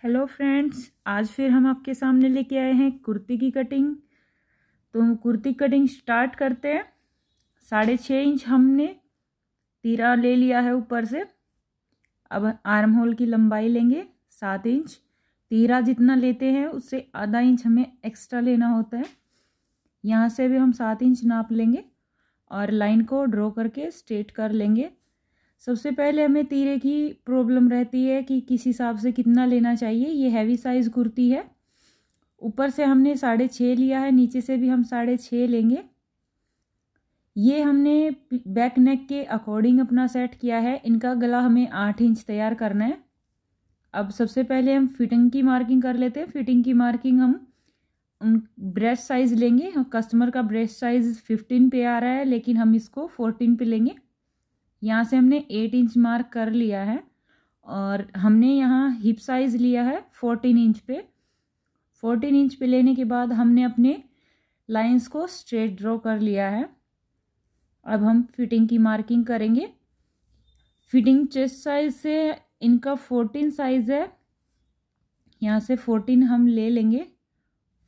Hello friends, आज फिर हम आपके सामने लेके आए हैं कुर्ती की कटिंग। तो हम कुर्ती कटिंग स्टार्ट करते हैं। 6.5 इंच हमने तीरा ले लिया है ऊपर से। अब आर्म होल की लंबाई लेंगे 7 इंच। तीरा जितना लेते हैं उससे आधा इंच हमें एक्स्ट्रा लेना होता है। यहाँ से भी हम 7 इंच नाप लेंगे और लाइन को ड्रॉ करके स्ट्रेट कर लेंगे। सबसे पहले हमें तीरे की प्रॉब्लम रहती है कि किस हिसाब से कितना लेना चाहिए। ये हैवी साइज़ कुर्ती है। ऊपर से हमने 6.5 लिया है, नीचे से भी हम 6.5 लेंगे। ये हमने बैक नेक के अकॉर्डिंग अपना सेट किया है। इनका गला हमें 8 इंच तैयार करना है। अब सबसे पहले हम फिटिंग की मार्किंग कर लेते हैं। फिटिंग की मार्किंग हम ब्रेस्ट साइज़ लेंगे। कस्टमर का ब्रेस्ट साइज़ 15 पे आ रहा है, लेकिन हम इसको 14 पे लेंगे। यहाँ से हमने 8 इंच मार्क कर लिया है और हमने यहाँ हिप साइज़ लिया है 14 इंच पे। 14 इंच पे लेने के बाद हमने अपने लाइंस को स्ट्रेट ड्रॉ कर लिया है। अब हम फिटिंग की मार्किंग करेंगे। फिटिंग चेस्ट साइज से इनका 14 साइज़ है। यहाँ से 14 हम ले लेंगे।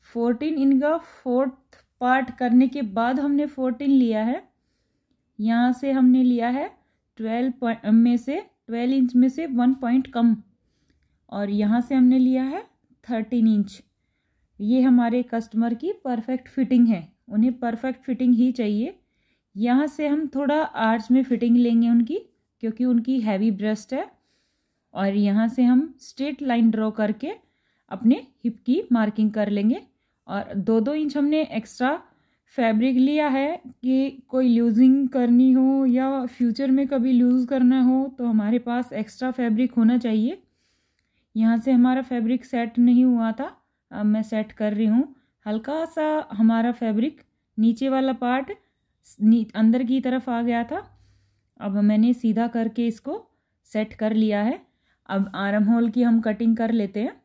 14 इनका 4th पार्ट करने के बाद हमने 14 लिया है। यहाँ से हमने लिया है 12 इंच में से 1 पॉइंट कम, और यहाँ से हमने लिया है 13 इंच। ये हमारे कस्टमर की परफेक्ट फिटिंग है। उन्हें परफेक्ट फिटिंग ही चाहिए। यहाँ से हम थोड़ा आर्च में फिटिंग लेंगे उनकी, क्योंकि उनकी हैवी ब्रेस्ट है। और यहाँ से हम स्ट्रेट लाइन ड्रॉ करके अपने हिप की मार्किंग कर लेंगे। और 2-2 इंच हमने एक्स्ट्रा फैब्रिक लिया है कि कोई लूजिंग करनी हो या फ्यूचर में कभी लूज़ करना हो तो हमारे पास एक्स्ट्रा फैब्रिक होना चाहिए। यहाँ से हमारा फैब्रिक सेट नहीं हुआ था, अब मैं सेट कर रही हूँ। हल्का सा हमारा फैब्रिक नीचे वाला पार्ट अंदर की तरफ आ गया था। अब मैंने सीधा करके इसको सेट कर लिया है। अब आर्म होल की हम कटिंग कर लेते हैं।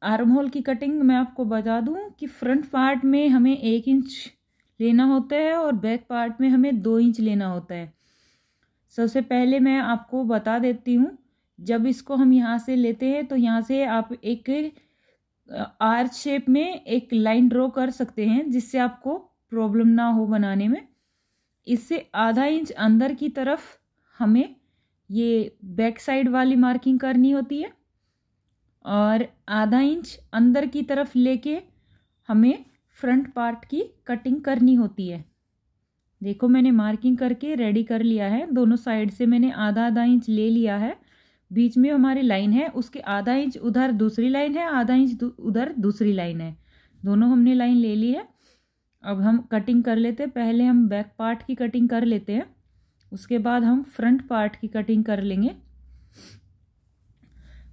आर्म होल की कटिंग मैं आपको बता दूं कि फ्रंट पार्ट में हमें 1 इंच लेना होता है और बैक पार्ट में हमें 2 इंच लेना होता है। सबसे पहले मैं आपको बता देती हूँ, जब इसको हम यहाँ से लेते हैं तो यहाँ से आप एक आर्च शेप में एक लाइन ड्रॉ कर सकते हैं, जिससे आपको प्रॉब्लम ना हो बनाने में। इससे आधा इंच अंदर की तरफ हमें ये बैक साइड वाली मार्किंग करनी होती है और आधा इंच अंदर की तरफ लेके हमें फ्रंट पार्ट की कटिंग करनी होती है। देखो, मैंने मार्किंग करके रेडी कर लिया है। दोनों साइड से मैंने आधा आधा इंच ले लिया है। बीच में हमारी लाइन है, उसके आधा इंच उधर दूसरी लाइन है, आधा इंच उधर दूसरी लाइन है। दोनों हमने लाइन ले ली है। अब हम कटिंग कर लेते हैं। पहले हम बैक पार्ट की कटिंग कर लेते हैं, उसके बाद हम फ्रंट पार्ट की कटिंग कर लेंगे।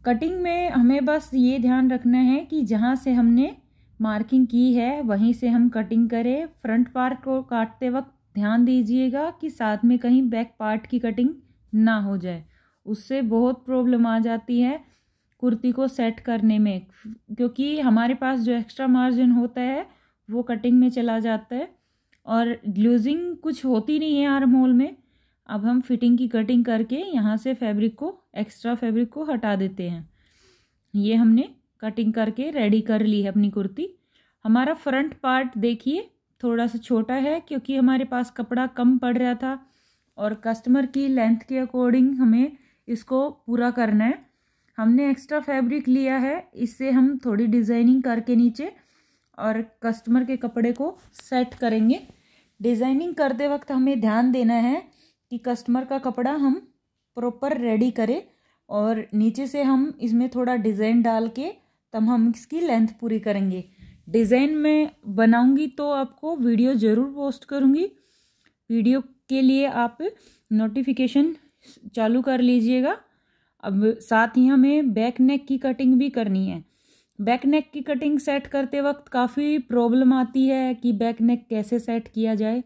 कटिंग में हमें बस ये ध्यान रखना है कि जहाँ से हमने मार्किंग की है वहीं से हम कटिंग करें। फ्रंट पार्ट को काटते वक्त ध्यान दीजिएगा कि साथ में कहीं बैक पार्ट की कटिंग ना हो जाए, उससे बहुत प्रॉब्लम आ जाती है कुर्ती को सेट करने में, क्योंकि हमारे पास जो एक्स्ट्रा मार्जिन होता है वो कटिंग में चला जाता है और लूजिंग कुछ होती नहीं है आर्म होल में। अब हम फिटिंग की कटिंग करके यहाँ से एक्स्ट्रा फैब्रिक को हटा देते हैं। ये हमने कटिंग करके रेडी कर ली है अपनी कुर्ती। हमारा फ्रंट पार्ट देखिए थोड़ा सा छोटा है, क्योंकि हमारे पास कपड़ा कम पड़ रहा था और कस्टमर की लेंथ के अकॉर्डिंग हमें इसको पूरा करना है। हमने एक्स्ट्रा फैब्रिक लिया है, इससे हम थोड़ी डिज़ाइनिंग करके नीचे और कस्टमर के कपड़े को सेट करेंगे। डिज़ाइनिंग करते वक्त हमें ध्यान देना है कि कस्टमर का कपड़ा हम प्रॉपर रेडी करें और नीचे से हम इसमें थोड़ा डिज़ाइन डाल के तब हम इसकी लेंथ पूरी करेंगे। डिज़ाइन मैं बनाऊंगी तो आपको वीडियो ज़रूर पोस्ट करूंगी। वीडियो के लिए आप नोटिफिकेशन चालू कर लीजिएगा। अब साथ ही हमें बैक नेक की कटिंग भी करनी है। बैक नेक की कटिंग सेट करते वक्त काफ़ी प्रॉब्लम आती है कि बैक नेक कैसे सेट किया जाए।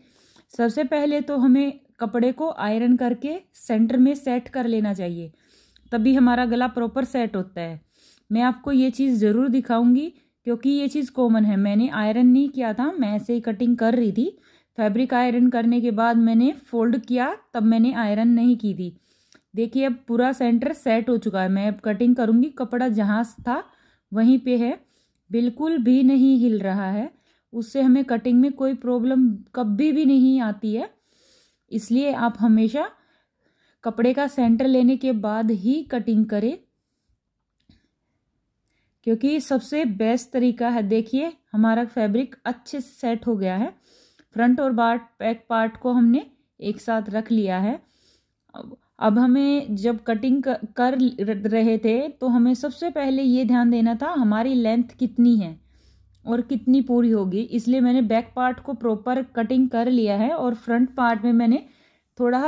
सबसे पहले तो हमें कपड़े को आयरन करके सेंटर में सेट कर लेना चाहिए, तभी हमारा गला प्रॉपर सेट होता है। मैं आपको ये चीज़ ज़रूर दिखाऊंगी, क्योंकि ये चीज़ कॉमन है। मैंने आयरन नहीं किया था, मैं ऐसे ही कटिंग कर रही थी। फैब्रिक आयरन करने के बाद मैंने फोल्ड किया, तब मैंने आयरन नहीं की थी। देखिए अब पूरा सेंटर सेट हो चुका है। मैं अब कटिंग करूँगी, कपड़ा जहाँ था वहीं पे है, बिल्कुल भी नहीं हिल रहा है। उससे हमें कटिंग में कोई प्रॉब्लम कभी भी नहीं आती है। इसलिए आप हमेशा कपड़े का सेंटर लेने के बाद ही कटिंग करें, क्योंकि सबसे बेस्ट तरीका है। देखिए हमारा फैब्रिक अच्छे से सेट हो गया है। फ्रंट और बैक पार्ट को हमने एक साथ रख लिया है। अब हमें जब कटिंग कर रहे थे तो हमें सबसे पहले ये ध्यान देना था हमारी लेंथ कितनी है और कितनी पूरी होगी। इसलिए मैंने बैक पार्ट को प्रॉपर कटिंग कर लिया है और फ्रंट पार्ट में मैंने थोड़ा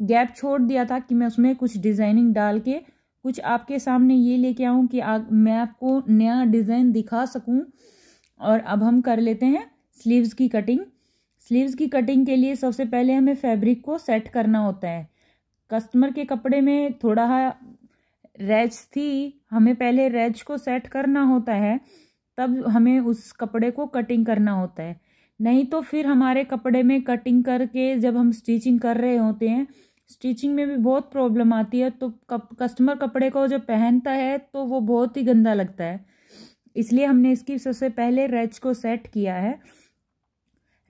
गैप छोड़ दिया था कि मैं उसमें कुछ डिज़ाइनिंग डाल के कुछ आपके सामने ये लेके आऊँ कि मैं आपको नया डिज़ाइन दिखा सकूँ। और अब हम कर लेते हैं स्लीव्स की कटिंग। स्लीव्स की कटिंग के लिए सबसे पहले हमें फैब्रिक को सेट करना होता है। कस्टमर के कपड़े में थोड़ा रैच थी, हमें पहले रैच को सेट करना होता है, तब हमें उस कपड़े को कटिंग करना होता है। नहीं तो फिर हमारे कपड़े में कटिंग करके जब हम स्टिचिंग कर रहे होते हैं, स्टिचिंग में भी बहुत प्रॉब्लम आती है। तो कस्टमर कपड़े को जब पहनता है तो वो बहुत ही गंदा लगता है। इसलिए हमने इसकी सबसे पहले रैच को सेट किया है।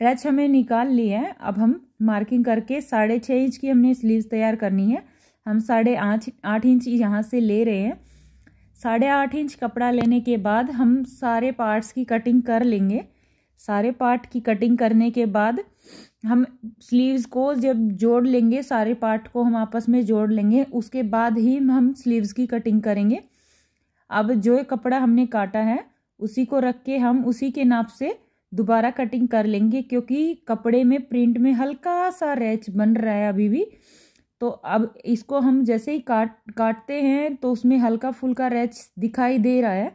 रैच हमें निकाल ली है। अब हम मार्किंग करके 6.5 इंच की हमने स्लीव्स तैयार करनी है। हम 8.5 इंच यहाँ से ले रहे हैं। 8.5 इंच कपड़ा लेने के बाद हम सारे पार्ट्स की कटिंग कर लेंगे। सारे पार्ट की कटिंग करने के बाद हम स्लीव्स को जब जोड़ लेंगे, सारे पार्ट को हम आपस में जोड़ लेंगे, उसके बाद ही हम स्लीव्स की कटिंग करेंगे। अब जो कपड़ा हमने काटा है उसी को रख के हम उसी के नाप से दोबारा कटिंग कर लेंगे, क्योंकि कपड़े में प्रिंट में हल्का सा रैच बन रहा है अभी भी। तो अब इसको हम जैसे ही काटते हैं तो उसमें हल्का फुल्का रैच दिखाई दे रहा है।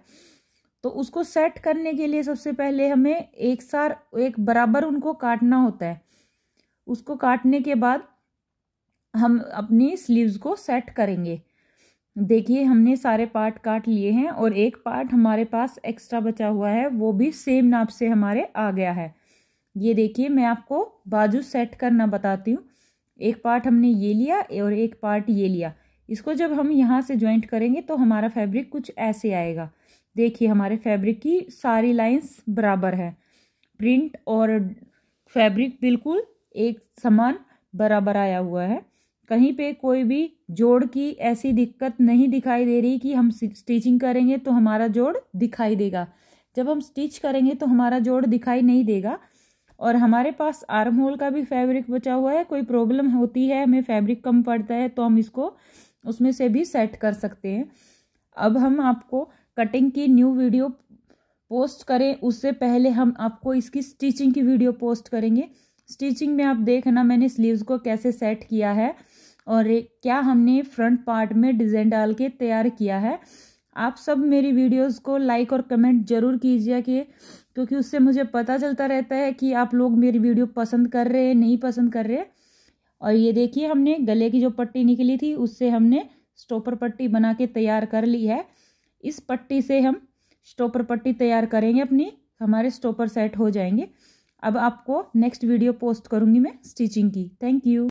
तो उसको सेट करने के लिए सबसे पहले हमें एक बराबर उनको काटना होता है। उसको काटने के बाद हम अपनी स्लीव्स को सेट करेंगे। देखिए हमने सारे पार्ट काट लिए हैं और एक पार्ट हमारे पास एक्स्ट्रा बचा हुआ है, वो भी सेम नाप से हमारे आ गया है। ये देखिए मैं आपको बाजू सेट करना बताती हूँ। एक पार्ट हमने ये लिया और एक पार्ट ये लिया। इसको जब हम यहाँ से ज्वाइंट करेंगे तो हमारा फैब्रिक कुछ ऐसे आएगा। देखिए हमारे फैब्रिक की सारी लाइंस बराबर है। प्रिंट और फैब्रिक बिल्कुल एक समान बराबर आया हुआ है। कहीं पे कोई भी जोड़ की ऐसी दिक्कत नहीं दिखाई दे रही कि हम स्टिचिंग करेंगे तो हमारा जोड़ दिखाई देगा। जब हम स्टिच करेंगे तो हमारा जोड़ दिखाई नहीं देगा। और हमारे पास आर्म होल का भी फैब्रिक बचा हुआ है। कोई प्रॉब्लम होती है, हमें फैब्रिक कम पड़ता है, तो हम इसको उसमें से भी सेट कर सकते हैं। अब हम आपको कटिंग की न्यू वीडियो पोस्ट करें उससे पहले हम आपको इसकी स्टिचिंग की वीडियो पोस्ट करेंगे। स्टिचिंग में आप देखना मैंने स्लीव्स को कैसे सेट किया है और क्या हमने फ्रंट पार्ट में डिज़ाइन डाल के तैयार किया है। आप सब मेरी वीडियोस को लाइक और कमेंट जरूर कीजिए क्योंकि उससे मुझे पता चलता रहता है कि आप लोग मेरी वीडियो पसंद कर रहे हैं नहीं पसंद कर रहे। और ये देखिए हमने गले की जो पट्टी निकली थी उससे हमने स्टॉपर पट्टी बना के तैयार कर ली है। इस पट्टी से हम स्टॉपर पट्टी तैयार करेंगे अपनी, हमारे स्टॉपर सेट हो जाएंगे। अब आपको नेक्स्ट वीडियो पोस्ट करूंगी मैं स्टिचिंग की। Thank you.